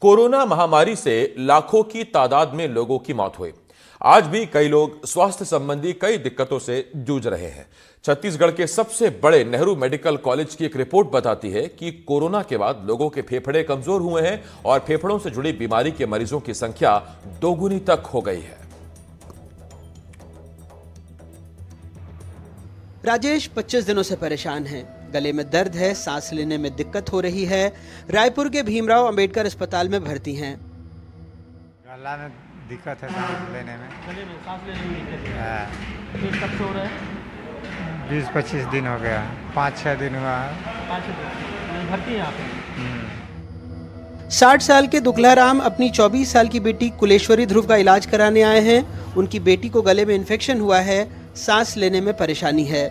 Corona महामारी से लाखों की तादाद में लोगों की मौत हुई। आज भी कई लोग स्वास्थ्य संबंधी कई दिक्कतों से जूझ रहे हैं। छत्तीसगढ़ के सबसे बड़े नेहरू मेडिकल कॉलेज की एक रिपोर्ट बताती है कि कोरोना के बाद लोगों के फेफड़े कमजोर हुए हैं और फेफड़ों से जुड़ी बीमारी के मरीजों की संख्या दोगुनी तक हो गई है। राजेश 25 दिनों से परेशान हैं। गले में दर्द है, सांस लेने में दिक्कत हो रही है। रायपुर के भीमराव अंबेडकर अस्पताल में भर्ती हैं। गला में दिक्कत है, सांस लेने में। गले में सांस लेने में दिक्कत है। हाँ। ये कब से हो रहा है? 20-25 दिन हो गया, 5-6 दिन हुआ है। 5 दिन भर्ती है यहाँ पे। 60 साल के दुखलाराम अपनी 24 साल की बेटी कुलेश्वरी ध्रुव का इलाज कराने आए हैं। उनकी बेटी को गले में इन्फेक्शन हुआ है, सांस लेने में परेशानी है।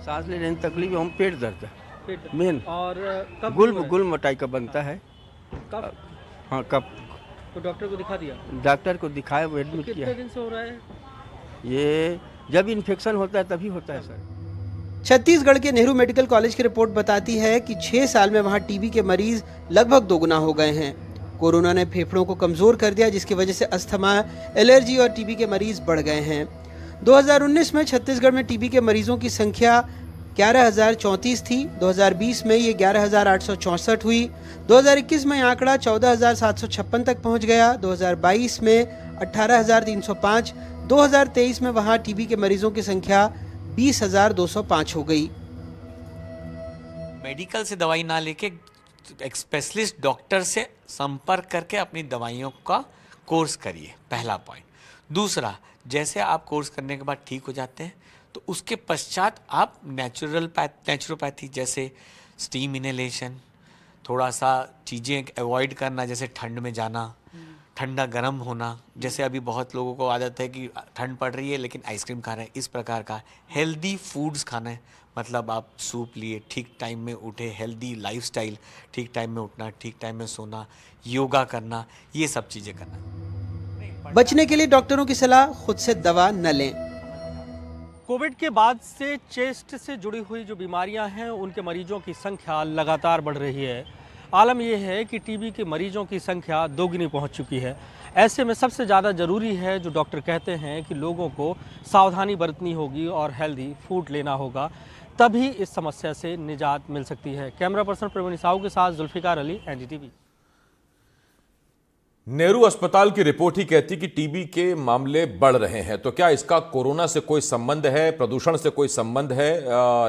सांस लेने में तकलीफ है, पेट दर्द है पेट मेन। और कब गुल मटाई का बनता है। कब? हाँ, कब? तो डॉक्टर को दिखा दिया? डॉक्टर को दिखाया, वो एडमिट किया। कितने दिन से हो रहा है ये जब इन्फेक्शन होता है तभी होता है सर। छत्तीसगढ़ के नेहरू मेडिकल कॉलेज की रिपोर्ट बताती है कि 6 साल में वहां टीबी के मरीज लगभग दोगुना हो गए हैं। कोरोना ने फेफड़ों को कमजोर कर दिया, जिसकी वजह से अस्थमा, एलर्जी और टीबी के मरीज बढ़ गए हैं। 2019 में छत्तीसगढ़ में टीबी के मरीजों की संख्या 11,034 थी। 2020 में ये 11,864 हुई। 2021 में यह आंकड़ा 14,756 तक पहुंच गया। 2022 में 18,305। 2023 में वहां टीबी के मरीजों की संख्या 20,205 हो गई। मेडिकल से दवाई ना लेके एक स्पेशलिस्ट डॉक्टर से संपर्क करके अपनी दवाइयों का कोर्स करिए, पहला पॉइंट। दूसरा, जैसे आप कोर्स करने के बाद ठीक हो जाते हैं तो उसके पश्चात आप नेचुरोपैथी जैसे स्टीम इनहेलेशन, थोड़ा सा चीज़ें अवॉइड करना, जैसे ठंड में जाना, ठंडा गर्म होना। जैसे अभी बहुत लोगों को आदत है कि ठंड पड़ रही है लेकिन आइसक्रीम खा रहे हैं, इस प्रकार का हेल्दी फूड्स खाना है। मतलब आप सूप लिए, ठीक टाइम में उठे, हेल्दी लाइफस्टाइल, ठीक टाइम में उठना, ठीक टाइम में सोना, योगा करना, ये सब चीज़ें करना। बचने के लिए डॉक्टरों की सलाह, खुद से दवा न लें। कोविड के बाद से चेस्ट से जुड़ी हुई जो बीमारियां हैं उनके मरीजों की संख्या लगातार बढ़ रही है। आलम यह है कि टीबी के मरीजों की संख्या दोगुनी पहुंच चुकी है। ऐसे में सबसे ज़्यादा ज़रूरी है, जो डॉक्टर कहते हैं, कि लोगों को सावधानी बरतनी होगी और हेल्दी फूड लेना होगा, तभी इस समस्या से निजात मिल सकती है। कैमरा पर्सन प्रवीण साहू के साथ जुल्फिकार अली, एनडीटीवी। नेहरू अस्पताल की रिपोर्ट ही कहती कि टीबी के मामले बढ़ रहे हैं। तो क्या इसका कोरोना से कोई संबंध है, प्रदूषण से कोई संबंध है?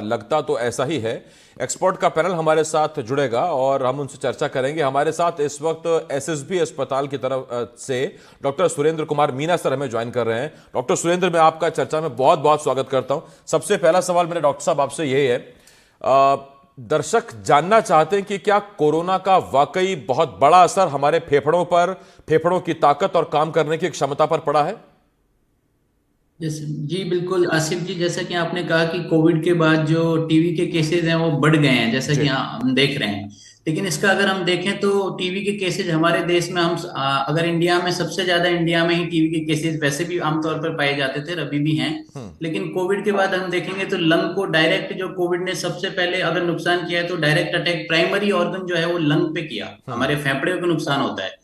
लगता तो ऐसा ही है। एक्सपर्ट का पैनल हमारे साथ जुड़ेगा और हम उनसे चर्चा करेंगे। हमारे साथ इस वक्त एसएसबी अस्पताल की तरफ से डॉक्टर सुरेंद्र कुमार मीना सर हमें ज्वाइन कर रहे हैं। डॉक्टर सुरेंद्र, मैं आपका चर्चा में बहुत बहुत स्वागत करता हूं। सबसे पहला सवाल मेरा डॉक्टर साहब आपसे यही है, दर्शक जानना चाहते हैं कि क्या कोरोना का वाकई बहुत बड़ा असर हमारे फेफड़ों पर, फेफड़ों की ताकत और काम करने की क्षमता पर पड़ा है? जी बिल्कुल आसिफ जी, जैसा कि आपने कहा कि कोविड के बाद जो टीवी के केसेस हैं वो बढ़ गए हैं, जैसा कि हम देख रहे हैं। लेकिन इसका अगर हम देखें तो टीवी के केसेस हमारे देश में अगर इंडिया में सबसे ज्यादा इंडिया में ही टीवी के केसेस वैसे भी आमतौर पर पाए जाते थे, अभी भी हैं। लेकिन कोविड के बाद हम देखेंगे तो लंग को डायरेक्ट, जो कोविड ने सबसे पहले अगर नुकसान किया है तो डायरेक्ट अटैक प्राइमरी ऑर्गन जो है वो लंग पे किया, हमारे फेफड़े को नुकसान होता है।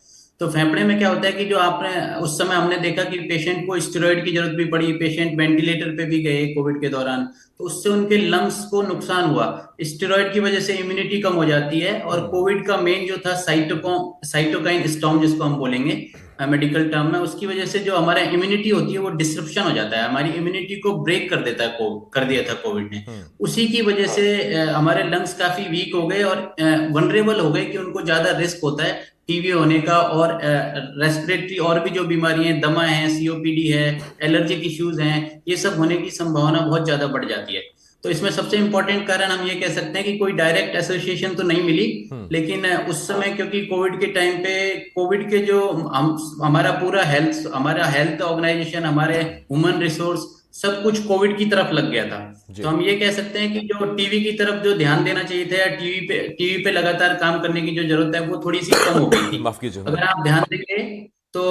तो फेफड़े में क्या होता है कि जो आपने उस समय हमने देखा कि पेशेंट को स्टेरॉइड की जरूरत भी पड़ी, पेशेंट वेंटिलेटर पे भी गए कोविड के दौरान, तो उससे उनके लंग्स को नुकसान हुआ। स्टेरॉइड की वजह से इम्यूनिटी कम हो जाती है। और कोविड का मेन जो था साइटोकाइन स्टॉर्म, जिसको हम बोलेंगे मेडिकल टर्म में, उसकी वजह से जो हमारा इम्यूनिटी होती है वो डिस्ट्रप्शन हो जाता है, हमारी इम्यूनिटी को ब्रेक कर देता है, कर दिया था कोविड ने। उसी की वजह से हमारे लंग्स काफी वीक हो गए और वनरेबल हो गए, कि उनको ज्यादा रिस्क होता है टीबी होने का। और रेस्पिरेटरी और भी जो बीमारी हैं, दमा है, सीओपीडी है, एलर्जिक इश्यूज हैं, ये सब होने की संभावना बहुत ज्यादा बढ़ जाती है। तो इसमें सबसे इंपॉर्टेंट कारण हम ये कह सकते हैं कि कोई डायरेक्ट एसोसिएशन तो नहीं मिली, लेकिन उस समय क्योंकि कोविड के टाइम पे कोविड के जो हमारा हेल्थ ऑर्गेनाइजेशन, हमारे ह्यूमन रिसोर्स, सब कुछ कोविड की तरफ लग गया था। तो हम ये कह सकते हैं कि जो टीवी की तरफ जो ध्यान देना चाहिए था, या टीवी पे लगातार काम करने की जो जरूरत है, वो थोड़ी सी कम हो गई थी। माफ कीजिए। अगर आप ध्यान देंगे तो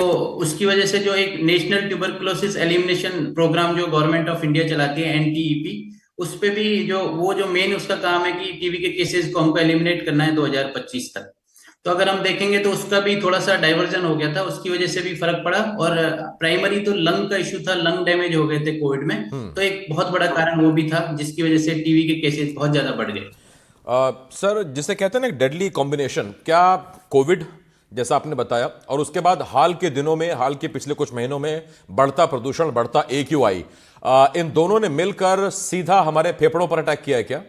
उसकी वजह से जो एक नेशनल ट्यूबरकुलोसिस एलिमिनेशन प्रोग्राम जो गवर्नमेंट ऑफ इंडिया चलाती है, एनटीईपी, उस पे भी जो मेन उसका काम है कि टीवी के केसेस को हमको एलिमिनेट करना है 2025 तक। तो अगर हम देखेंगे तो उसका भी थोड़ा सा डाइवर्जन हो गया था, उसकी वजह से भी फर्क पड़ा। और प्राइमरी तो लंग का इशू था, लंग डैमेज हो गए थे कोविड में, तो एक बहुत बड़ा कारण वो भी था जिसकी वजह से टीबी के केसेस बहुत ज्यादा बढ़ गए। सर, जिसे कहते हैं ना डेडली कॉम्बिनेशन, क्या कोविड जैसा आपने बताया और उसके बाद हाल के दिनों में, हाल के पिछले कुछ महीनों में बढ़ता प्रदूषण, बढ़ता AQI, इन दोनों ने मिलकर सीधा हमारे फेफड़ों पर अटैक किया है क्या?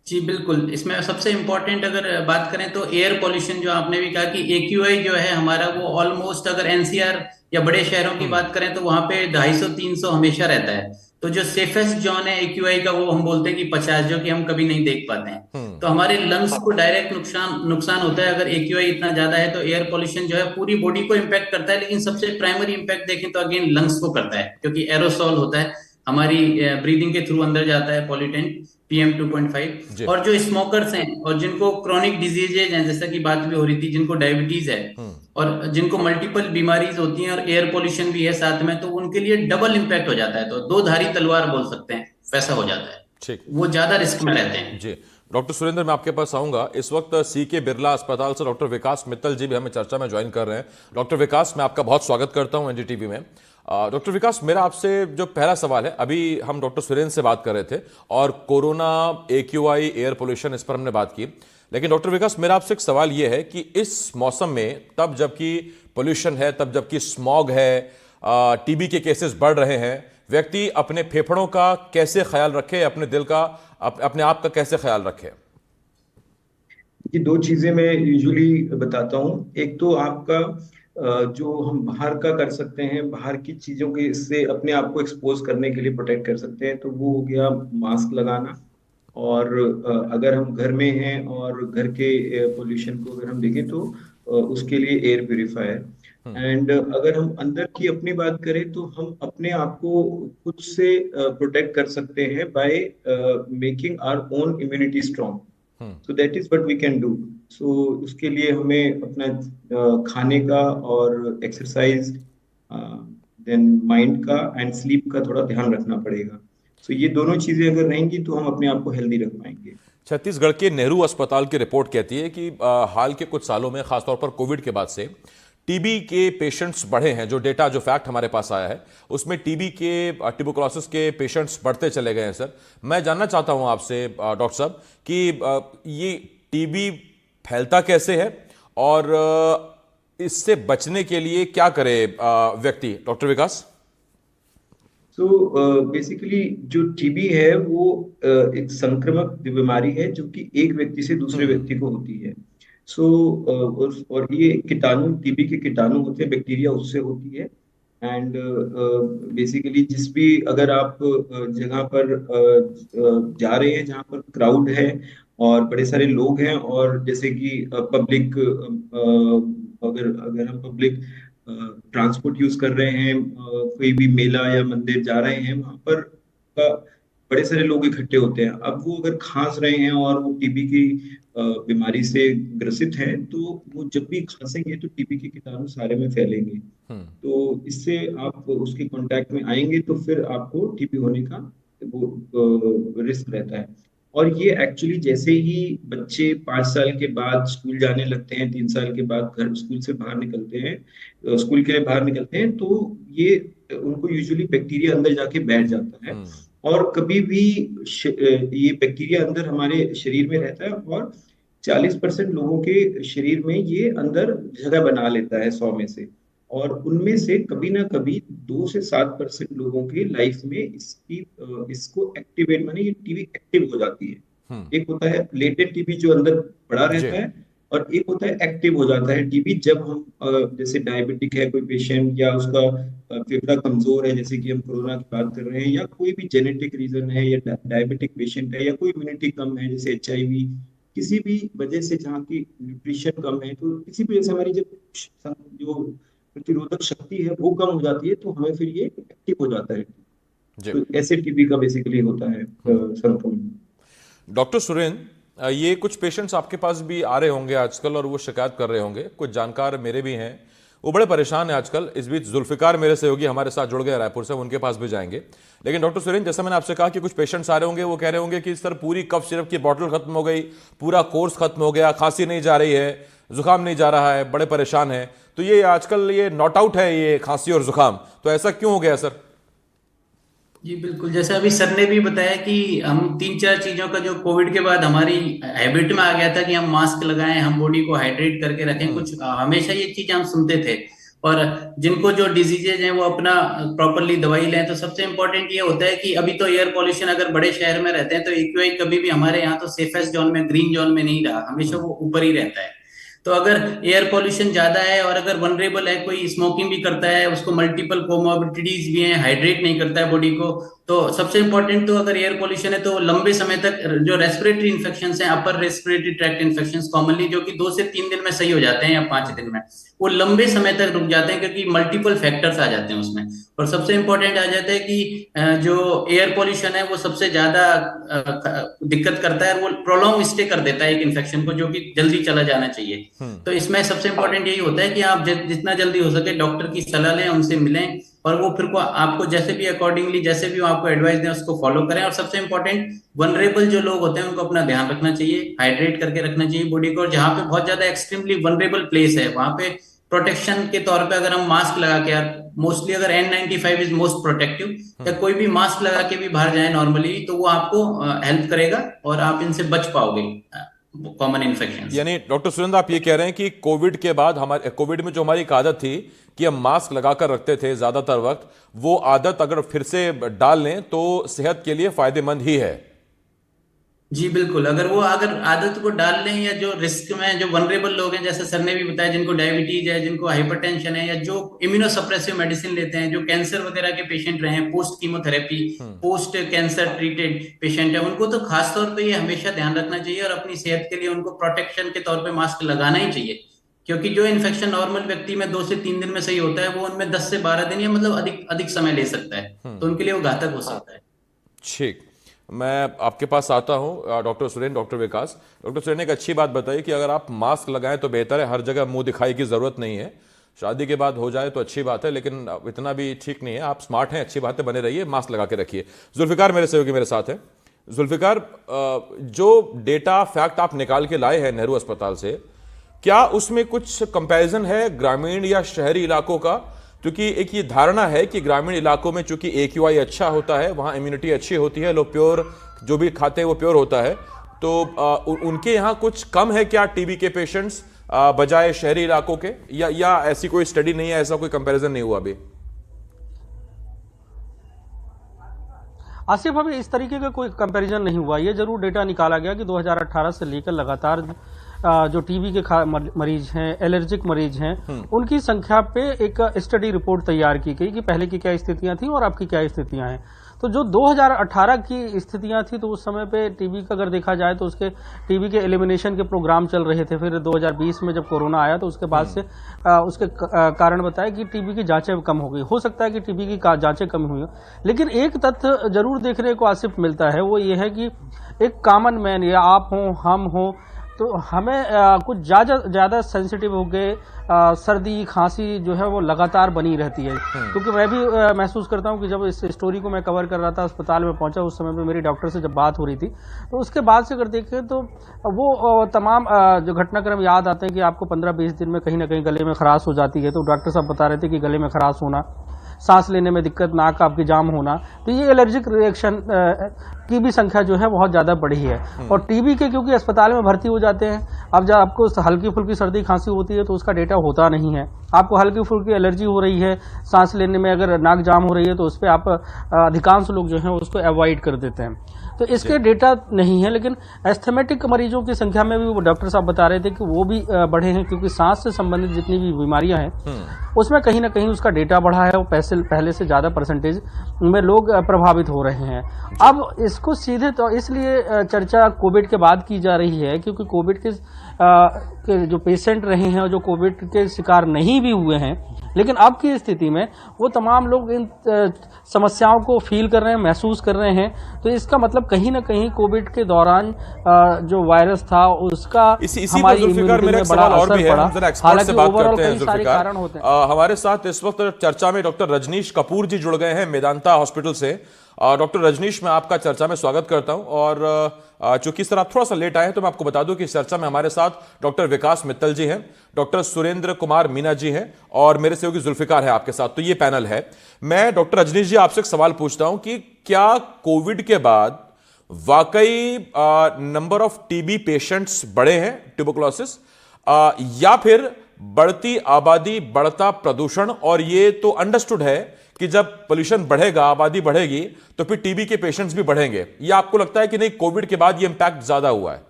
जी बिल्कुल, इसमें सबसे इम्पोर्टेंट अगर बात करें तो एयर पोल्यूशन, जो आपने भी कहा कि एक्यूआई जो है हमारा, वो ऑलमोस्ट अगर एनसीआर या बड़े शहरों की बात करें तो वहां पे 250-300 हमेशा रहता है। तो जो सेफेस्ट जोन है एक्यूआई का, वो हम बोलते हैं कि 50, जो कि हम कभी नहीं देख पाते हैं। तो हमारे लंग्स को डायरेक्ट नुकसान नुकसान होता है अगर एक्यूआई इतना ज्यादा है। तो एयर पोल्यूशन जो है पूरी बॉडी को इम्पैक्ट करता है, लेकिन सबसे प्राइमरी इम्पैक्ट देखें तो अगेन लंग्स को करता है, क्योंकि एरोसॉल होता है, हमारी ब्रीदिंग के थ्रू अंदर जाता है पॉल्यूटेंट PM 2.5। जी। और जो स्मोकर्स हैं और जिनको क्रोनिक डिजीजेज हैं, जैसा कि बात भी हो रही थी, जिनको डायबिटीज है और जिनको मल्टीपल बीमारीज होती हैं और एयर पोल्यूशन भी है साथ में, तो उनके लिए डबल इम्पैक्ट हो जाता है। तो दो धारी तलवार बोल सकते हैं, वैसा हो जाता है। ठीक। वो ज्यादा रिस्क में रहते हैं। जी, डॉक्टर सुरेंद्र, मैं आपके पास आऊंगा। इस वक्त CK बिरला अस्पताल से डॉक्टर विकास मित्तल जी भी हमें चर्चा में ज्वाइन कर रहे हैं। डॉक्टर विकास, मैं आपका बहुत स्वागत करता हूं NDTV में। डॉक्टर विकास, मेरा आपसे जो पहला सवाल है, अभी हम डॉक्टर सुरेंद्र से बात कर रहे थे और कोरोना, AQI, एयर पोल्यूशन, इस पर हमने बात की, लेकिन डॉक्टर विकास, मेरा आपसे एक सवाल यह है कि इस मौसम में, तब जबकि पोल्यूशन है, तब जबकि स्मॉग है, TB के केसेस बढ़ रहे हैं, व्यक्ति अपने फेफड़ों का कैसे ख्याल रखे, अपने दिल का, अपने आप का कैसे ख्याल रखे? ये दो चीजें मैं यूजुअली बताता हूँ। एक तो आपका जो हम बाहर का कर सकते हैं, बाहर की चीजों के से अपने आप को एक्सपोज करने के लिए प्रोटेक्ट कर सकते हैं, तो वो हो गया मास्क लगाना। और अगर हम घर में हैं और घर के पोल्यूशन को अगर हम देखें तो उसके लिए एयर प्यूरिफायर। एंड अगर हम अंदर की अपनी बात करें तो हम अपने आप को खुद से प्रोटेक्ट कर सकते हैं by making our own immunity strong. So that is what we can do. So उसके लिए हमें अपना खाने का और एक्सरसाइज, देन माइंड का एंड स्लीप का थोड़ा ध्यान रखना पड़ेगा। सो ये दोनों चीजें अगर रहेंगी तो हम अपने आप को हेल्दी रख पाएंगे। छत्तीसगढ़ के नेहरू अस्पताल की रिपोर्ट कहती है कि हाल के कुछ सालों में, खासतौर पर कोविड के बाद से, TB के पेशेंट्स बढ़े हैं। जो डेटा, जो फैक्ट हमारे पास आया है, उसमें TB के, ट्यूबरकुलोसिस के पेशेंट्स बढ़ते चले गए हैं। सर, मैं जानना चाहता हूं आपसे डॉक्टर साहब कि ये TB फैलता कैसे है और इससे बचने के लिए क्या करे व्यक्ति? डॉक्टर विकास। सो बेसिकली जो टीबी है वो एक संक्रामक बीमारी है जो कि एक व्यक्ति से दूसरे व्यक्ति को होती है। सो और ये कीटाणु, टीबी के कीटाणु होते हैं, बैक्टीरिया, उससे होती है। एंड बेसिकली जिस भी, अगर आप जगह पर जा रहे हैं जहाँ पर क्राउड है और बड़े सारे लोग हैं, और जैसे कि पब्लिक, अगर अगर हम पब्लिक ट्रांसपोर्ट यूज कर रहे हैं, कोई भी मेला या मंदिर जा रहे हैं, वहां पर बड़े सारे लोग इकट्ठे होते हैं। अब वो अगर खांस रहे हैं और वो टीबी की बीमारी से ग्रसित हैं, तो वो जब भी खांसेंगे तो टीबी के कीटाणु सारे में फैलेंगे। तो इससे आप उसके कांटेक्ट में आएंगे तो फिर आपको टीबी होने का वो रिस्क रहता है। और ये एक्चुअली जैसे ही बच्चे 5 साल के बाद स्कूल जाने लगते हैं, 3 साल के बाद घर स्कूल से बाहर निकलते हैं, स्कूल के लिए बाहर निकलते हैं, तो ये उनको यूजुअली बैक्टीरिया अंदर जाके बैठ जाता है। और कभी भी ये बैक्टीरिया अंदर हमारे शरीर में रहता है और 40% लोगों के शरीर में ये अंदर जगह बना लेता है 100 में से। और उनमें से कभी ना कभी 2 से 7% लोगों की लाइफ में इसको एक्टिवेट, माने ये टीबी एक्टिव हो जाती है। एक होता है लेटेंट टीबी जो अंदर पड़ा रहता है, और एक होता है एक्टिव हो जाता है टीबी जब हम जैसे डायबिटिक है कोई पेशेंट, या उसका फेफड़ा कमजोर है, जैसे कि हम कोरोना की बात कर रहे हैं, या कोई भी जेनेटिक रीजन है, या डायबिटिक पेशेंट है, या कोई इम्यूनिटी कम है जैसे HIV, किसी भी वजह से जहाँ की न्यूट्रिशन कम है, तो किसी भी वजह से हमारी जो प्रतिरोधक शक्ति है वो कम हो जाती है, तो हमें फिर ये एक्टिव हो जाता है। तो ऐसे टीबी का बेसिकली होता है संक्रमण। डॉक्टर सुरेंद्र, ये कुछ पेशेंट्स आपके पास भी आ रहे होंगे आजकल और वो शिकायत कर रहे होंगे, कुछ जानकार मेरे भी हैं, वो बड़े परेशान है आजकल। इस बीच जुल्फिकार मेरे सहयोगी हमारे साथ जुड़ गए रायपुर से, उनके पास भी जाएंगे। लेकिन डॉक्टर सुरेंद्र, जैसा मैंने आपसे कहा कि कुछ पेशेंट्स आ रहे होंगे, वो कह रहे होंगे कि सर पूरी कफ सिरप की बोतल खत्म हो गई, पूरा कोर्स खत्म हो गया, खांसी नहीं जा रही है, जुकाम नहीं जा रहा है, बड़े परेशान है। तो ये आजकल ये नॉट आउट है, ये खांसी और जुकाम, तो ऐसा क्यों हो गया सर? जी बिल्कुल, जैसे अभी सर ने भी बताया कि हम 3-4 चीजों का जो कोविड के बाद हमारी हैबिट में आ गया था कि हम मास्क लगाएं, हम बॉडी को हाइड्रेट करके रखें, कुछ हमेशा ये चीज हम सुनते थे। और जिनको जो डिजीजेज हैं वो अपना प्रॉपरली दवाई लें। तो सबसे इंपॉर्टेंट ये होता है कि अभी तो एयर पॉल्यूशन, अगर बड़े शहर में रहते हैं तो एक्यूआई कभी भी हमारे यहाँ तो सेफेस्ट जोन में, ग्रीन जोन में नहीं रहा, हमेशा वो ऊपर ही रहता है। तो अगर एयर पॉल्यूशन ज्यादा है और अगर वनरेबल है, कोई स्मोकिंग भी करता है, उसको मल्टीपल कोमोर्बिडिटीज भी हैं, हाइड्रेट नहीं करता है बॉडी को, तो सबसे इंपॉर्टेंट तो अगर एयर पॉल्यूशन है तो लंबे समय तक जो रेस्पिरेटरी इन्फेक्शंस हैं, upper respiratory tract infections commonly, जो कि 2 से 3 दिन में सही हो जाते हैं या 5 दिन में, वो लंबे समय तक रुक जाते हैं क्योंकि मल्टीपल फैक्टर्स आ जाते हैं उसमें। और सबसे इंपॉर्टेंट आ जाता है कि जो एयर पॉल्यूशन है वो सबसे ज्यादा दिक्कत करता है, वो प्रोलॉन्ग स्टे कर देता है एक इन्फेक्शन को, जो कि जल्दी चला जाना चाहिए। तो इसमें सबसे इंपॉर्टेंट यही होता है कि आप जितना जल्दी हो सके डॉक्टर की सलाह लें, उनसे मिलें, और वो फिर को आपको जैसे भी अकॉर्डिंगली, जैसे भी वो आपको एडवाइस दें उसको फॉलो करें। और सबसे इंपॉर्टेंट, वनरेबल जो लोग होते हैं उनको अपना ध्यान रखना चाहिए, हाइड्रेट करके रखना चाहिए बॉडी को। और जहाँ पे बहुत ज्यादा एक्सट्रीमली वनरेबल प्लेस है, वहां पे प्रोटेक्शन के तौर पे अगर हम मास्क लगा के, मोस्टली अगर N95 इज मोस्ट प्रोटेक्टिव, या कोई भी मास्क लगा के भी बाहर जाए नॉर्मली, तो वो आपको हेल्प करेगा और आप इनसे बच पाओगे कॉमन इन्फेक्शन। यानी डॉक्टर सुरेंद्र, आप ये कह रहे हैं कि कोविड के बाद हमारे, कोविड में जो हमारी एक आदत थी कि हम मास्क लगाकर रखते थे ज्यादातर वक्त, वो आदत अगर फिर से डाल लें तो सेहत के लिए फायदेमंद ही है। जी बिल्कुल, अगर आदत को डाल लें, या जो रिस्क में जो वनरेबल लोग हैं, जैसे सर ने भी बताया, जिनको डायबिटीज है, जिनको हाइपरटेंशन है, या जो इम्यूनोसप्रेसिव मेडिसिन लेते हैं, जो कैंसर वगैरह के पेशेंट रहे हैं, post chemotherapy, post cancer treated patient है, उनको तो खास तौर पे ये हमेशा ध्यान रखना चाहिए और अपनी सेहत के लिए उनको प्रोटेक्शन के तौर पे मास्क लगाना ही चाहिए। क्योंकि जो इन्फेक्शन नॉर्मल व्यक्ति में 2 से 3 दिन में सही होता है, वो उनमें 10 से 12 दिन या मतलब अधिक समय ले सकता है, तो उनके लिए वो घातक हो सकता है। ठीक, मैं आपके पास आता हूं डॉक्टर सुरेंद्र, डॉक्टर विकास। डॉक्टर सुरेंद्र, एक अच्छी बात बताइए कि अगर आप मास्क लगाएं तो बेहतर है, हर जगह मुंह दिखाई की जरूरत नहीं है। शादी के बाद हो जाए तो अच्छी बात है, लेकिन इतना भी ठीक नहीं है। आप स्मार्ट हैं, अच्छी बात है, बने रहिए, मास्क लगा के रखिए। जुल्फिकार मेरे सहयोगी मेरे साथ है। जुल्फिकार, जो डेटा फैक्ट आप निकाल के लाए हैं नेहरू अस्पताल से, क्या उसमें कुछ कंपैरिजन है ग्रामीण या शहरी इलाकों का? क्योंकि एक ये धारणा है कि ग्रामीण इलाकों में चूंकि AQI अच्छा होता है, वहाँ इम्यूनिटी अच्छी होती है, लोग प्योर जो भी खाते हैं वो प्योर होता है, तो उनके यहाँ कुछ कम है क्या टीबी के पेशेंट्स बजाय शहरी इलाकों के, या ऐसी कोई स्टडी नहीं है, ऐसा कोई कंपैरिजन नहीं हुआ अभी? आसिफ, अभी इस तरीके का कोई कंपैरिजन नहीं हुआ। ये जरूर डेटा निकाला गया कि 2018 से लेकर लगातार जो टीबी के मरीज हैं, एलर्जिक मरीज हैं, उनकी संख्या पे एक स्टडी रिपोर्ट तैयार की गई कि पहले की क्या स्थितियां थी और अब की क्या स्थितियां हैं। तो जो 2018 की स्थितियां थी, तो उस समय पे टीबी का अगर देखा जाए तो उसके टीबी के एलिमिनेशन के प्रोग्राम चल रहे थे। फिर 2020 में जब कोरोना आया तो उसके बाद से उसके कारण बताया कि टीबी की जांचें कम हो गई। हो सकता है कि टीबी की जांचें कम हुई हो, लेकिन एक तथ्य जरूर देखने को आसिफ मिलता है, वो ये है कि एक कॉमन मैन, या आप हों, हम हों, तो हमें कुछ ज्यादा सेंसिटिव हो गए, सर्दी खांसी जो है वो लगातार बनी रहती है। क्योंकि मैं भी महसूस करता हूं कि जब इस स्टोरी को मैं कवर कर रहा था, अस्पताल में पहुंचा, उस समय पे मेरी डॉक्टर से जब बात हो रही थी, तो उसके बाद से अगर देखें तो वो तमाम जो घटनाक्रम याद आते हैं कि आपको 15-20 दिन में कहीं ना कहीं गले में खराश हो जाती है। तो डॉक्टर साहब बता रहे थे कि गले में खराश होना, सांस लेने में दिक्कत, नाक आपकी जाम होना, तो ये एलर्जिक रिएक्शन की भी संख्या जो है बहुत ज्यादा बढ़ी है। और टीबी के क्योंकि अस्पताल में भर्ती हो जाते हैं, अब जब आपको हल्की फुल्की सर्दी खांसी होती है तो उसका डेटा होता नहीं है। आपको हल्की फुल्की एलर्जी हो रही है, सांस लेने में अगर नाक जाम हो रही है, तो उस पर आप अधिकांश लोग जो है उसको अवॉइड कर देते हैं। तो इसके डेटा नहीं है। लेकिन एस्थमेटिक मरीजों की संख्या में भी वो डॉक्टर साहब बता रहे थे कि वो भी बढ़े हैं, क्योंकि सांस से संबंधित जितनी भी बीमारियां हैं उसमें कहीं ना कहीं उसका डेटा बढ़ा है, वो पहले से ज्यादा परसेंटेज में लोग प्रभावित हो रहे हैं। अब इसको सीधे तो इसलिए चर्चा कोविड के बाद की जा रही है, क्योंकि कोविड के के जो पेशेंट रहे हैं और जो कोविड के शिकार नहीं भी हुए हैं, लेकिन अब की स्थिति में वो तमाम लोग इन समस्याओं को फील कर रहे हैं, महसूस कर रहे हैं। तो इसका मतलब कहीं ना कहीं कोविड के दौरान जो वायरस था उसका इसी हमारी पर जुल्फिकार इम्यूनिटी मेरा में एक बड़ा सवाल और असर भी है, पड़ा। हम जरा एक्सपर्ट से हालांकि बात ओवरऑल करते हैं कई सारे कारण होते हैं। जुल्फिकार। हमारे साथ इस वक्त चर्चा में डॉक्टर रजनीश कपूर जी जुड़ गए हैं मेदांता हॉस्पिटल से। डॉक्टर रजनीश, मैं आपका चर्चा में स्वागत करता हूं और चूंकि सर आप थोड़ा सा लेट आए हैं तो मैं आपको बता दूं कि इस चर्चा में हमारे साथ डॉक्टर विकास मित्तल जी हैं, डॉक्टर सुरेंद्र कुमार मीना जी हैं और मेरे सहयोगी जुल्फिकार है आपके साथ। तो ये पैनल है। मैं डॉक्टर रजनीश जी आपसे एक सवाल पूछता हूं कि क्या कोविड के बाद वाकई नंबर ऑफ टीबी पेशेंट्स बढ़े हैं, ट्यूबरकुलोसिस, या फिर बढ़ती आबादी, बढ़ता प्रदूषण, और ये तो अंडरस्टूड है कि जब पोल्यूशन बढ़ेगा, आबादी बढ़ेगी, तो फिर टीबी के पेशेंट्स भी बढ़ेंगे, या आपको लगता है कि नहीं कोविड के बाद ये इंपैक्ट ज्यादा हुआ है?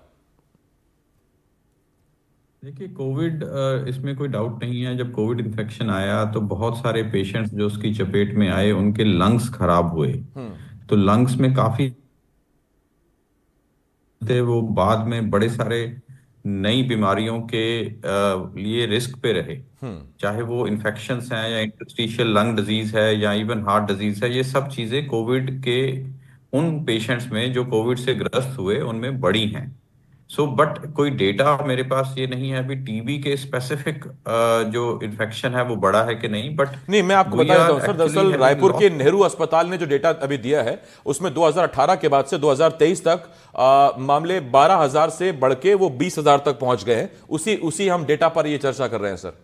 देखिए, कोविड इसमें कोई डाउट नहीं है। जब कोविड इन्फेक्शन आया तो बहुत सारे पेशेंट्स जो उसकी चपेट में आए उनके लंग्स खराब हुए। तो लंग्स में काफी थे, वो बाद में बड़े सारे नई बीमारियों के लिए रिस्क पे रहे। चाहे वो इन्फेक्शंस हैं या इंटरस्टिशियल लंग डिजीज है या इवन हार्ट डिजीज है, ये सब चीजें कोविड के उन पेशेंट्स में जो कोविड से ग्रस्त हुए उनमें बढ़ी हैं। बट कोई डेटा मेरे पास ये नहीं है अभी टीबी के स्पेसिफिक जो इन्फेक्शन है वो बढ़ा है कि नहीं। बट नहीं, मैं आपको बता देता हूं सर, दरअसल रायपुर के नेहरू अस्पताल ने जो डेटा अभी दिया है उसमें 2018 के बाद से 2023 तक मामले 12,000 से बढ़ के वो 20,000 तक पहुंच गए हैं। उसी हम डेटा पर ये चर्चा कर रहे हैं सर।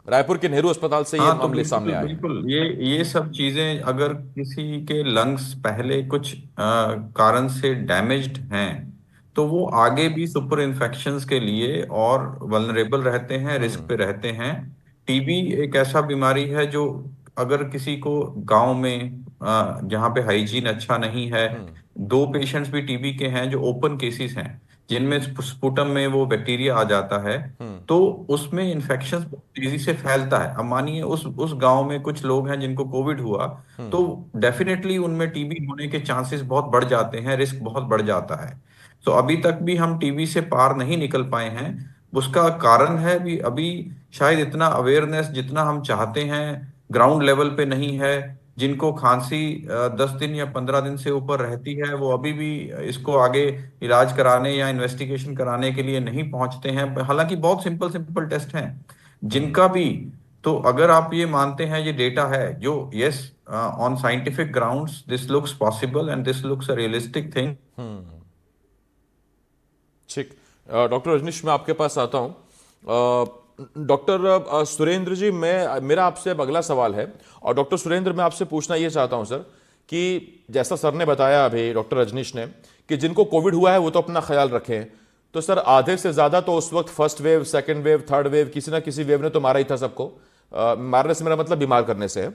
रायपुर के नेहरू अस्पताल से ये मामले सामने आए। बिल्कुल, ये सब चीजें अगर किसी के लंग्स पहले कुछ कारण से डैमेज्ड हैं तो वो आगे भी सुपर इन्फेक्शंस के लिए और वल्नरेबल रहते हैं, रिस्क पे रहते हैं। टीबी एक ऐसा बीमारी है जो अगर किसी को गांव में जहाँ पे हाइजीन अच्छा नहीं है, 2 पेशेंट्स भी टीबी के हैं जो ओपन केसेस हैं जिनमें स्पुटम में वो बैक्टीरिया आ जाता है, तो उसमें इन्फेक्शन तेजी से फैलता है। अब मानिए उस गांव में कुछ लोग हैं जिनको कोविड हुआ, तो डेफिनेटली उनमें टीबी होने के चांसेस बहुत बढ़ जाते हैं, रिस्क बहुत बढ़ जाता है। तो अभी तक भी हम टीबी से पार नहीं निकल पाए हैं। उसका कारण है भी अभी शायद इतना अवेयरनेस जितना हम चाहते हैं ग्राउंड लेवल पे नहीं है। जिनको खांसी 10 दिन या 15 दिन से ऊपर रहती है वो अभी भी इसको आगे इलाज कराने या इन्वेस्टिगेशन कराने के लिए नहीं पहुंचते हैं, हालांकि बहुत सिंपल सिंपल टेस्ट हैं जिनका भी। तो अगर आप ये मानते हैं ये डेटा है जो yes on scientific grounds this looks possible and this looks a realistic thing. ठीक, डॉक्टर रजनीश मैं आपके पास आता हूं। डॉक्टर सुरेंद्र जी, मेरा आपसे अब अगला सवाल है, और डॉक्टर सुरेंद्र मैं आपसे पूछना ये चाहता हूं सर कि जैसा सर ने बताया अभी डॉक्टर रजनीश ने कि जिनको कोविड हुआ है वो तो अपना ख्याल रखें, तो सर आधे से ज्यादा तो उस वक्त first wave, second wave, third wave, किसी ना किसी वेव ने तो मारा ही था सबको। मारने से मेरा मतलब बीमार करने से है।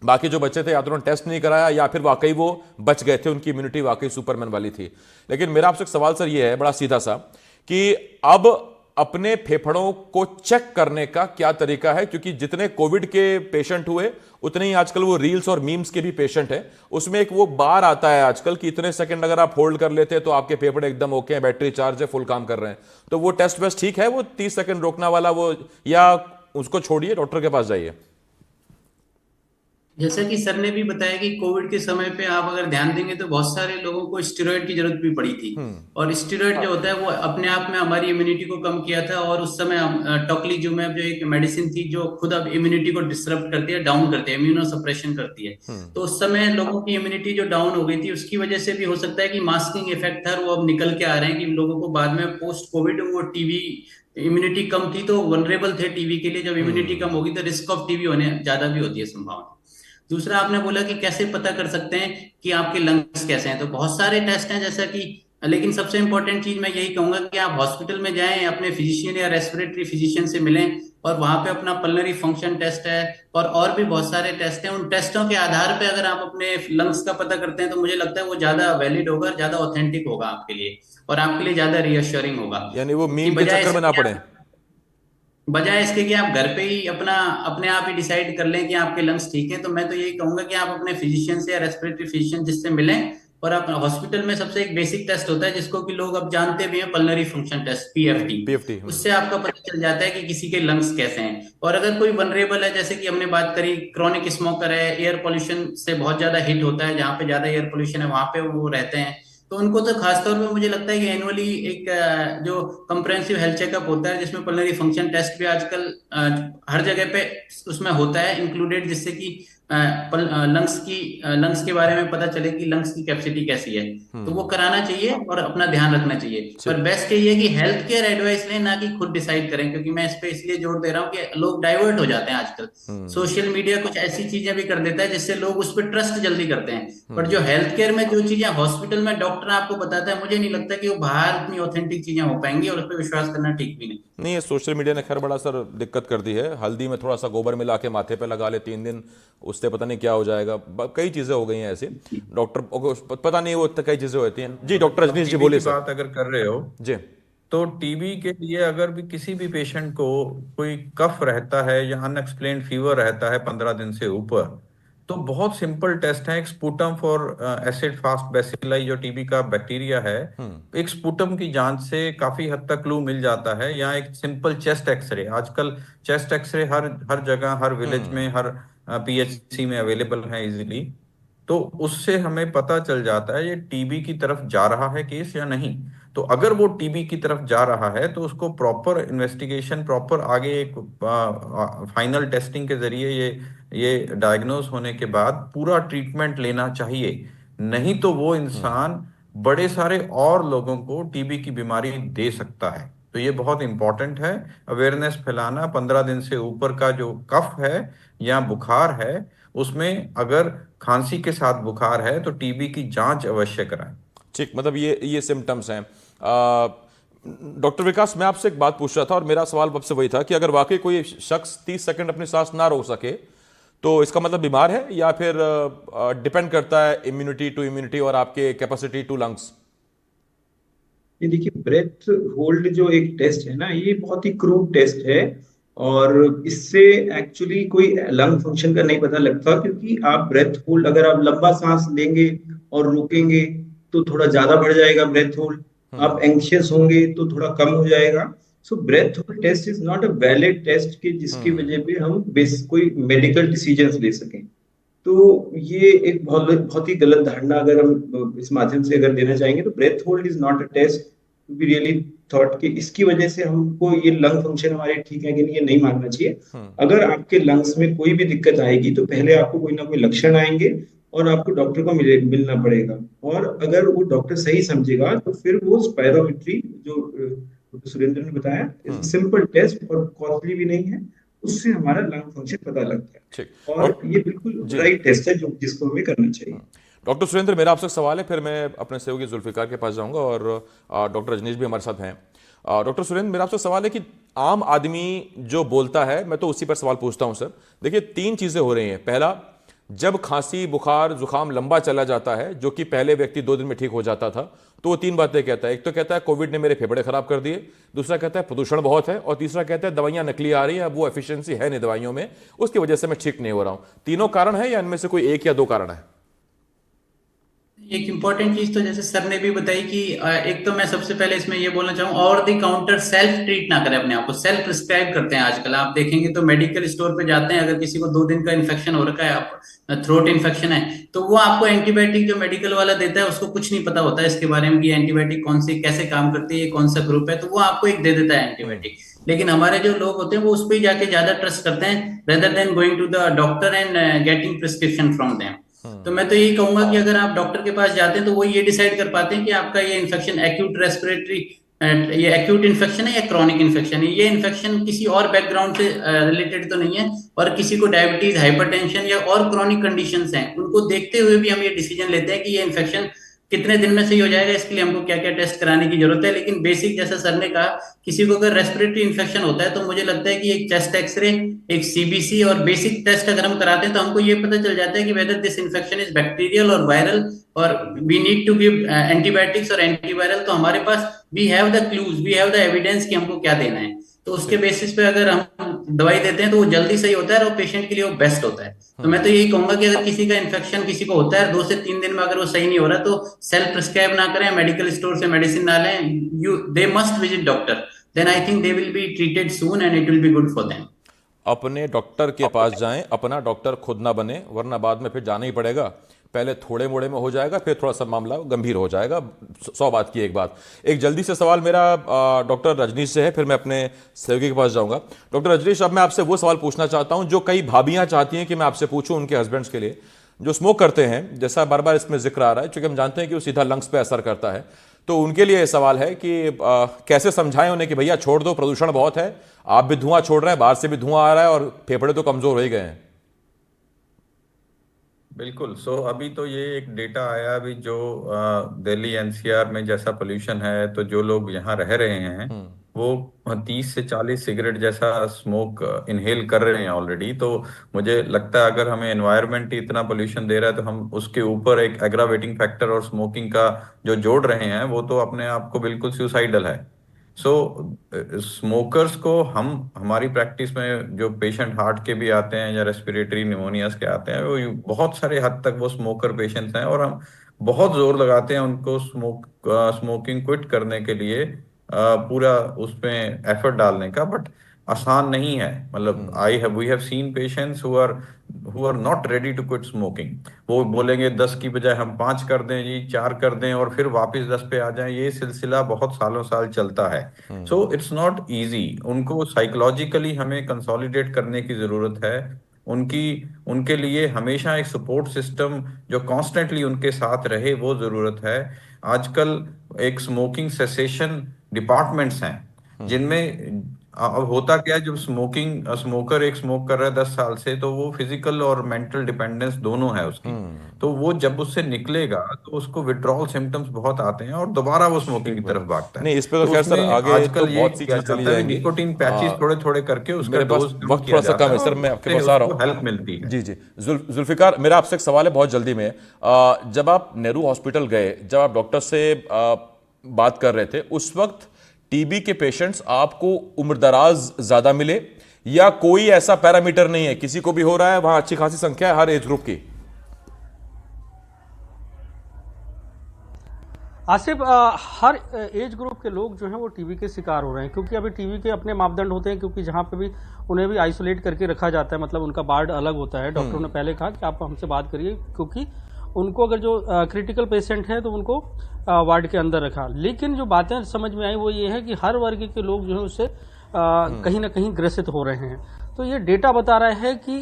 बाकी जो बच्चे थे या तो उन्होंने टेस्ट नहीं कराया या फिर वाकई वो बच गए थे, उनकी इम्यूनिटी वाकई सुपरमैन वाली थी। लेकिन मेरा आपसे एक सवाल सर ये है बड़ा सीधा सा कि अब अपने फेफड़ों को चेक करने का क्या तरीका है, क्योंकि जितने कोविड के पेशेंट हुए उतने ही आजकल वो रील्स और मीम्स के भी पेशेंट हैं। उसमें एक वो बार आता है आजकल कि इतने सेकंड अगर आप होल्ड कर लेते हैं तो आपके फेफड़े एकदम ओके हैं, बैटरी चार्ज है, फुल काम कर रहे हैं। तो वो टेस्ट वेस्ट ठीक है, वो 30 सेकंड रोकना वाला वो, या उसको छोड़िए डॉक्टर के पास जाइए? जैसा कि सर ने भी बताया कि कोविड के समय पे आप अगर ध्यान देंगे तो बहुत सारे लोगों को स्टेरॉइड की जरूरत भी पड़ी थी। और स्टेरॉइड जो होता है वो अपने आप में हमारी इम्यूनिटी को कम किया था। और उस समय टोक्लीजुमेब जो एक मेडिसिन थी जो खुद अब इम्यूनिटी को डिसरप्ट करती है, डाउन करती है, इम्यूनो सप्रेशन करती है। तो उस समय लोगों की इम्यूनिटी जो डाउन हो गई थी उसकी वजह से भी हो सकता है कि मास्किंग इफेक्ट था वो अब निकल के आ रहे हैं कि लोगों को बाद में पोस्ट कोविड वो टीबी इम्यूनिटी कम थी तो वनरेबल थे टीबी के लिए। जब इम्यूनिटी कम होगी तो रिस्क ऑफ टीबी होने ज्यादा भी होती है संभावना। दूसरा आपने बोला कि कैसे पता कर सकते हैं कि आपके लंग्स कैसे हैं, तो बहुत सारे टेस्ट हैं जैसा कि, लेकिन सबसे इंपॉर्टेंट चीज मैं यही कहूंगा कि आप हॉस्पिटल में जाएं, अपने फिजिशियन या रेस्पिरेटरी फिजिशियन से मिलें और वहां पे अपना पल्मोनरी फंक्शन टेस्ट है और भी बहुत सारे टेस्ट हैं। उन टेस्टों के आधार पे अगर आप अपने लंग्स का पता करते हैं तो मुझे लगता है वो ज्यादा वैलिड होगा, ज्यादा ऑथेंटिक होगा आपके लिए और आपके लिए ज्यादा रियश्योरिंग होगा। यानी वो मीम के चक्कर में ना पड़े, बजाय इसके कि आप घर पे ही अपने आप ही डिसाइड कर लें कि आपके लंग्स ठीक है। तो मैं तो यही कहूंगा कि आप अपने फिजिशियन से या रेस्पिरेटरी फिजिशियन जिससे मिलें और आप हॉस्पिटल में सबसे एक बेसिक टेस्ट होता है जिसको कि लोग अब जानते भी हैं, pulmonary function test, PFT. PFT. उससे आपका पता चल जाता है कि किसी के लंग्स कैसे हैं। और अगर कोई वनरेबल है, जैसे कि हमने बात करी, क्रॉनिक स्मोकर है, एयर पोल्यूशन से बहुत ज्यादा हिट होता है, जहाँ पे ज्यादा एयर पोल्यूशन है वहां पे वो रहते हैं, तो उनको तो खासतौर पे मुझे लगता है कि एनुअली एक जो कंप्रेहेंसिव हेल्थ चेकअप होता है जिसमें पल्मोनरी फंक्शन टेस्ट भी आजकल हर जगह पे उसमें होता है इंक्लूडेड, जिससे कि लंग्स के बारे में पता चले कि लंग्स की कैपेसिटी कैसी है, तो वो कराना चाहिए और अपना ध्यान रखना चाहिए। पर बेस्ट यही है कि हेल्थ केयर एडवाइस लें, ना कि खुद डिसाइड करें, क्योंकि मैं इस पे इसलिए जोर दे रहा हूँ कि लोग डाइवर्ट हो जाते हैं आजकल। सोशल मीडिया कुछ ऐसी चीजें भी कर देता है जिससे लोग उस पर ट्रस्ट जल्दी करते हैं, पर जो हेल्थ केयर में जो चीजें हॉस्पिटल में डॉक्टर आपको बताता है, मुझे नहीं लगता कि वो बाहर इतनी ऑथेंटिक चीजें हो पाएंगी, और उस पर विश्वास करना ठीक भी नहीं। नहीं, ये सोशल मीडिया ने खैर बड़ा सर दिक्कत कर दी है। हल्दी में थोड़ा सा गोबर मिला के माथे पे लगा ले 3 दिन, उससे पता नहीं क्या हो जाएगा। कई चीजें हो गई हैं ऐसे, डॉक्टर को पता नहीं, वो कई चीजें होती हैं। जी डॉक्टर रजनीश जी बोलिए सर। बात अगर कर रहे हो जी, तो टीबी के लिए अगर भी किसी भी पेशेंट को कोई कफ रहता है या अनएक्सप्लेन्ड फीवर रहता है 15 दिन से ऊपर, तो बहुत सिंपल टेस्ट है। एक sputum for acid fast bacilli जो टीबी का बैक्टीरिया है, एक स्पूटम की जांच से काफी हद तक क्लू मिल जाता है। या एक सिंपल चेस्ट एक्सरे, आजकल चेस्ट एक्सरे हर जगह, हर विलेज में, हर पीएचसी में अवेलेबल है इजीली, तो उससे हमें पता चल जाता है ये टीबी की तरफ जा रहा है केस या नहीं। तो अगर वो टीबी की तरफ जा रहा है तो उसको प्रॉपर इन्वेस्टिगेशन, प्रॉपर आगे एक फाइनल टेस्टिंग के जरिए ये डायग्नोज होने के बाद पूरा ट्रीटमेंट लेना चाहिए। नहीं तो वो इंसान बड़े सारे और लोगों को टीबी की बीमारी दे सकता है। तो ये बहुत इंपॉर्टेंट है, अवेयरनेस फैलाना। 15 दिन से ऊपर का जो कफ है या बुखार है, उसमें अगर खांसी के साथ बुखार है तो टीबी की जांच अवश्य कराएं। ठीक, मतलब ये सिम्टम्स हैं। डॉक्टर विकास, मैं आपसे एक बात पूछ रहा था और मेरा सवाल आपसे वही था कि अगर वाकई कोई शख्स 30 सेकंड अपनी सांस ना रोक सके तो इसका मतलब बीमार है, या फिर डिपेंड करता है इम्यूनिटी टू इम्यूनिटी और आपके कैपेसिटी टू लंग्स? ये देखिए, ब्रेथ होल्ड जो एक टेस्ट है ना, ये बहुत ही क्रूड टेस्ट है, और इससे एक्चुअली कोई लंग फंक्शन का नहीं पता लगता, क्योंकि आप ब्रेथ होल्ड, अगर आप लंबा सांस लेंगे और रोकेंगे तो थोड़ा ज्यादा बढ़ जाएगा ब्रेथ होल्ड, आप एंग्शियस होंगे तो थोड़ा कम हो जाएगा। So breath hold test is not a valid test कि जिसकी वजह पे हम कोई मेडिकल डिसीजंस ले सकें। तो ये एक बहुत बहुत ही गलत धारणा अगर हम इस माध्यम से अगर देना चाहेंगे, तो breath hold is not a test to be really thought कि इसकी वजह से हमको ये लंग फंक्शन हमारे ठीक है कि नहीं, ये नहीं मानना चाहिए। अगर आपके लंग्स में कोई भी दिक्कत आएगी तो पहले आपको कोई ना कोई लक्षण आएंगे और आपको डॉक्टर को मिलना पड़ेगा, और अगर वो डॉक्टर सही समझेगा तो फिर वो स्पायरोमेट्री जो सुरेंद्र ने बताया, सिंपल टेस्ट और कॉस्टली भी नहीं है, उससे हमारा लंग फंक्शन पता लगता है। ठीक, और ये बिल्कुल राइट टेस्ट है जो जिसको हमें करना चाहिए। डॉक्टर सुरेंद्र, मेरा आपसे सवाल है, फिर मैं अपने सहयोगी जुल्फिकार के पास जाऊंगा, और डॉक्टर रजनीश भी हमारे साथ हैं। डॉक्टर सुरेंद्र, मेरा आपसे सवाल है कि आम आदमी जो बोलता है, मैं तो उसी पर सवाल पूछता हूं सर। देखिए, 3 चीजें हो रही हैं। पहला, जब खांसी बुखार जुकाम लंबा चला जाता है, जो कि पहले व्यक्ति 2 दिन में ठीक हो जाता था, तो वो 3 बातें कहता है। एक तो कहता है कोविड ने मेरे फेफड़े खराब कर दिए, दूसरा कहता है प्रदूषण बहुत है, और तीसरा कहता है दवाइयां नकली आ रही हैं, अब वो एफिशिएंसी है नहीं दवाइयों में, उसकी वजह से मैं ठीक नहीं हो रहा हूं। तीनों कारण है या इनमें से कोई 1 या 2 कारण है? एक इम्पॉर्टेंट चीज तो जैसे सर ने भी बताई कि एक तो मैं सबसे पहले इसमें ये बोलना चाहूँ, और दी काउंटर सेल्फ ट्रीट ना करें अपने आप को। सेल्फ प्रिस्क्राइब करते हैं आजकल, आप देखेंगे तो मेडिकल स्टोर पे जाते हैं, अगर किसी को 2 दिन का इन्फेक्शन हो रखा है, आप थ्रोट इन्फेक्शन है, तो वो आपको एंटीबायोटिक जो मेडिकल वाला देता है उसको कुछ नहीं पता होता है इसके बारे में कि एंटीबायोटिक कौन सी कैसे काम करती है, कौन सा ग्रुप है, तो वो आपको एक दे देता है एंटीबायोटिक। लेकिन हमारे जो लोग होते हैं वो उस पर जाके ज्यादा ट्रस्ट करते हैं rather than going to the doctor and getting prescription from them. तो मैं तो यही कहूंगा कि अगर आप डॉक्टर के पास जाते हैं तो वो ये डिसाइड कर पाते हैं कि आपका ये इन्फेक्शन एक्यूट रेस्पिरेटरी, ये एक्यूट इन्फेक्शन है या क्रॉनिक इन्फेक्शन है। ये इन्फेक्शन किसी और बैकग्राउंड से रिलेटेड तो नहीं है, और किसी को डायबिटीज, हाइपरटेंशन या और क्रॉनिक कंडीशंस हैं, उनको देखते हुए भी हम ये डिसीजन लेते हैं कि ये इन्फेक्शन कितने दिन में सही हो जाएगा, इसके लिए हमको क्या क्या टेस्ट कराने की जरूरत है। लेकिन बेसिक, जैसा सर ने कहा, किसी को अगर रेस्पिरेटरी इन्फेक्शन होता है तो मुझे लगता है कि एक चेस्ट एक्सरे, एक सीबीसी और बेसिक टेस्ट अगर हम कराते हैं तो हमको ये पता चल जाता है कि whether this infection is bacterial और वायरल, और we need to give antibiotics और एंटीवायरल। तो हमारे पास we have the clues, we have the evidence कि हमको क्या देना है। तो उसके बेसिस पे अगर हम दवाई देते हैं तो वो जल्दी सही होता है और पेशेंट के लिए वो बेस्ट होता है। तो मैं तो यही कहूंगा कि अगर किसी का इन्फेक्शन किसी को होता है 2 से 3 दिन में अगर वो सही नहीं हो रहा तो सेल्फ प्रिस्क्राइब ना करें, मेडिकल स्टोर से मेडिसिन ना लें, they must visit doctor, then I think they will be treated soon and it will be good for them. अपने डॉक्टर के पास जाएं, अपना डॉक्टर खुद ना बने, वरना बाद में फिर जाना ही पड़ेगा। पहले थोड़े मोड़े में हो जाएगा, फिर थोड़ा सा मामला गंभीर हो जाएगा। 100 बात की एक बात। एक जल्दी से सवाल मेरा डॉक्टर रजनीश से है, फिर मैं अपने सहयोगी के पास जाऊंगा। डॉक्टर रजनीश, अब मैं आपसे वो सवाल पूछना चाहता हूं जो कई भाभियां चाहती हैं कि मैं आपसे पूछूं उनके हस्बैंड्स के लिए, जो स्मोक करते हैं, जैसा बार बार इसमें जिक्र आ रहा है, क्योंकि हम जानते हैं कि वो सीधा लंग्स पे असर करता है। तो उनके लिए सवाल है कि कैसे समझाएं उन्हें कि भैया छोड़ दो, प्रदूषण बहुत है, आप भी धुआं छोड़ रहे हैं, बाहर से भी धुआं आ रहा है और फेफड़े तो कमजोर हो ही गए हैं। बिल्कुल। अभी तो ये एक डेटा आया अभी जो दिल्ली एनसीआर में जैसा पोल्यूशन है, तो जो लोग यहाँ रह रहे हैं वो 30 से 40 सिगरेट जैसा स्मोक इनहेल कर रहे हैं ऑलरेडी। तो मुझे लगता है अगर हमें एनवायरनमेंट ही इतना पोल्यूशन दे रहा है तो हम उसके ऊपर एक एग्रावेटिंग फैक्टर और स्मोकिंग का जो जोड़ रहे हैं वो तो अपने आप को बिल्कुल सुसाइडल है। सो स्मोकर्स को हम हमारी प्रैक्टिस में जो पेशेंट हार्ट के भी आते हैं या रेस्पिरेटरी निमोनियाज के आते हैं, वो बहुत सारे हद तक वो स्मोकर पेशेंट्स हैं और हम बहुत जोर लगाते हैं उनको स्मोकिंग क्विट करने के लिए, पूरा उसमें एफर्ट डालने का। बट आसान नहीं है। मतलब we have seen patients who are not ready to quit smoking. वो बोलेंगे 10 की बजाय हम 5 कर दें जी, 4 कर दें और फिर वापस 10 पे आ जाएं। ये सिलसिला बहुत सालों साल चलता है। So it's not easy. उनको साइकोलॉजिकली हमें कंसोलिडेट करने की जरूरत है। उनके लिए हमेशा एक सपोर्ट सिस्टम जो कॉन्स्टेंटली उनके साथ रहे वो जरूरत है। आजकल एक स्मोकिंग सेसेशन डिपार्टमेंट्स हैं जिनमें अब होता क्या है, जब स्मोकर एक स्मोक कर रहा है 10 साल से, तो वो फिजिकल और मेंटल डिपेंडेंस दोनों है उसकी। तो वो जब उससे निकलेगा तो उसको विड्रॉल सिम्टम्स बहुत आते हैं और दोबारा वो स्मोकिंग की तरफ भागता है। नहीं, इस पे तो खैर सर उसमें आगे आजकल तो ये बहुत सी किया चीजें चली जाता है, जाएंगी। निकोटीन पैचेस थोड़े थोड़े करके उसका मेरे पास डोज कम वक्त किया थोड़ा सा जाता कम है है सर, और मैं आपके फिर पास आ रहा उसको हूँ। हेल्प मिलती है। जी जी, जुल्फिकार, मेरा आपसे एक सवाल है बहुत जल्दी में। जब आप नेहरू हॉस्पिटल गए, जब आप डॉक्टर से बात कर रहे थे, उस वक्त टीबी के पेशेंट्स आपको उम्रदराज ज्यादा मिले या कोई ऐसा पैरामीटर नहीं है, किसी को भी हो रहा है, वहां अच्छी खासी संख्या है हर एज ग्रुप की? आसिफ, हर एज ग्रुप के लोग जो हैं वो टीबी के शिकार हो रहे हैं, क्योंकि अभी टीबी के अपने मापदंड होते हैं, क्योंकि जहाँ पे भी उन्हें भी आइसोलेट करके रखा जाता है, मतलब उनका वार्ड अलग होता है। डॉक्टरों ने पहले कहा कि आप हमसे बात करिए, क्योंकि उनको अगर जो क्रिटिकल पेशेंट हैं तो उनको वार्ड के अंदर रखा। लेकिन जो बातें समझ में आई वो ये है कि हर वर्ग के लोग जो है उससे कहीं ना कहीं ग्रसित हो रहे हैं। तो ये डेटा बता रहा है कि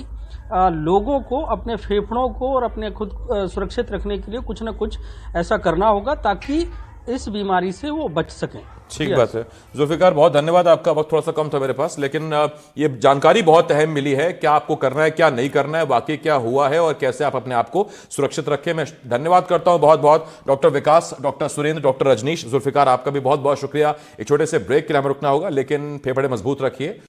लोगों को अपने फेफड़ों को और अपने खुद सुरक्षित रखने के लिए कुछ ना कुछ ऐसा करना होगा ताकि इस बीमारी से वो बच सकें। ठीक बात है जुल्फिकार, बहुत धन्यवाद। आपका वक्त थोड़ा सा कम था मेरे पास, लेकिन ये जानकारी बहुत अहम मिली है, क्या आपको करना है, क्या नहीं करना है, वाकई क्या हुआ है और कैसे आप अपने आप को सुरक्षित रखें। मैं धन्यवाद करता हूं बहुत बहुत डॉक्टर विकास, डॉक्टर सुरेंद्र, डॉक्टर रजनीश। जुल्फिकार, आपका भी बहुत बहुत शुक्रिया। एक छोटे से ब्रेक के लिए हमें रुकना होगा, लेकिन फेफड़े मजबूत रखिए।